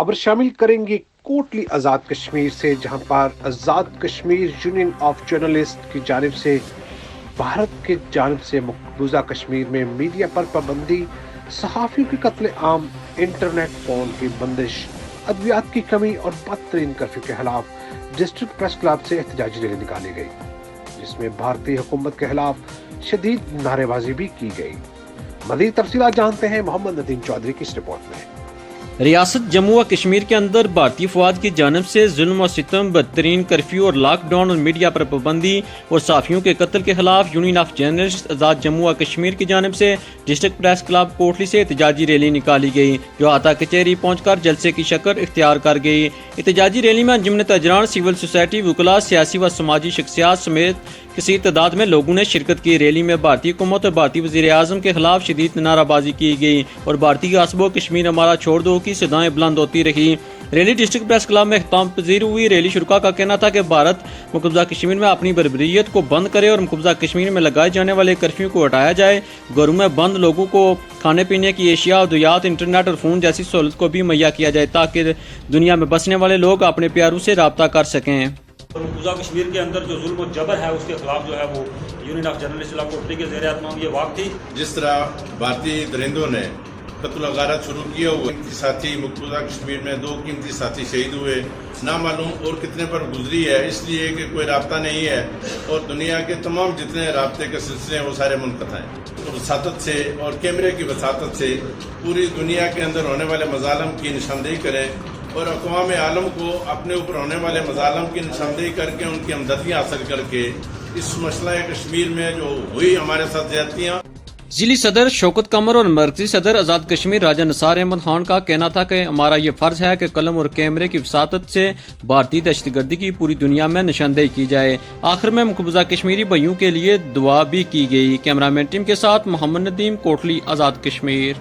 खबर शामिल करेंगे कोटली आज़ाद कश्मीर से, जहां पर Azad Kashmir union of journalist की जानिब से भारत की जानिब से मकबूजा कश्मीर में मीडिया पर पाबंदी, सहाफ़ियों की कत्ल आम, इंटरनेट फ़ोन की बंदिश, अद्वियात की कमी और बदतरीन कर्फ्यू के खिलाफ डिस्ट्रिक्ट प्रेस क्लब से एहतजाजी रैली निकाली गई, जिसमें भारतीय हुकूमत के खिलाफ शदीद नारेबाजी भी की गई। मज़ीद तफसीलात जानते हैं मोहम्मद नदीम चौधरी की इस रिपोर्ट में। रियासत जम्मू व कश्मीर के अंदर भारतीय फौज की जानब से जुल्म और सितम, बदतरीन कर्फ्यू और लॉकडाउन और मीडिया पर पाबंदी और साफियों के कत्ल के खिलाफ यूनियन ऑफ जर्नलिस्ट आज़ाद जम्मू व कश्मीर की जानब से डिस्ट्रिक्ट प्रेस क्लब कोटली से एहतजाजी रैली निकाली गई, जो आता कचहरी पहुंचकर जलसे की शक्ल इख्तियार कर गई। एहतजाजी रैली में अंजुमन तजरान, सिविल सोसाइटी, वकला, सियासी व समाजी शख्सियात समेत किसी तादाद में लोगों ने शिरकत की। रैली में भारतीय हुकूमत और भारतीय वज़ीर आज़म के खिलाफ शदीद नाराबाजी की गई और भारतीय आसबो कश्मीर हमारा छोड़ दो की सदाएं बुलंद होती रही। रैली डिस्ट्रिक्ट प्रेस क्लब में इख्तिताम पजीर हुई। रैली शुरुका का कहना था कि भारत मकबूजा कश्मीर में अपनी बर्बरियत को बंद करे और मकबूजा कश्मीर में लगाए जाने वाले कर्फ्यू को हटाया जाए। घरों में बंद लोगों को खाने पीने की एशिया, अद्वियात, इंटरनेट और फ़ोन जैसी सहूलत को भी मुहैया किया जाए ताकि दुनिया में बसने वाले लोग अपने प्यारों से रब्ता कर सकें। मकबूजा कश्मीर के अंदर जो जुल्म और जबर है उसके खिलाफ जो है वो यूनियन ऑफ जर्नलिस्ट कोटली के ज़ेर एहतमाम ये वाक़ थी। जिस तरह भारतीय दरिंदों ने कत्ल गारत शुरू किया हुआ, साथी मकबूजा कश्मीर में 2 कीमती साथी शहीद हुए, ना मालूम और कितने पर गुजरी है, इसलिए कि कोई राब्ता नहीं है और दुनिया के तमाम जितने राब्ते के सिलसिले हैं वो सारे मुनक़ता हैं। वसातत से और कैमरे की वसातत से पूरी दुनिया के अंदर होने वाले मजालम की निशानदेही करें और अक़वाम आलम को अपने ऊपर होने वाले मजालम की निशानदेही करके उनकी हमदर्दियाँ हासिल करके इस मसला कश्मीर में जो हुई हमारे साथ ज़्यादतियाँ। जिली सदर शौकत कमर और मरकजी सदर आज़ाद कश्मीर राजा निसार अहमद खान का कहना था कि हमारा ये फर्ज है कि कलम और कैमरे की वसातत से भारतीय दहशतगर्दी की पूरी दुनिया में निशानदेही की जाए। आखिर में मकबूजा कश्मीरी भाइयों के लिए दुआ भी की गई। कैमरामैन टीम के साथ मोहम्मद नदीम, कोटली, आज़ाद कश्मीर।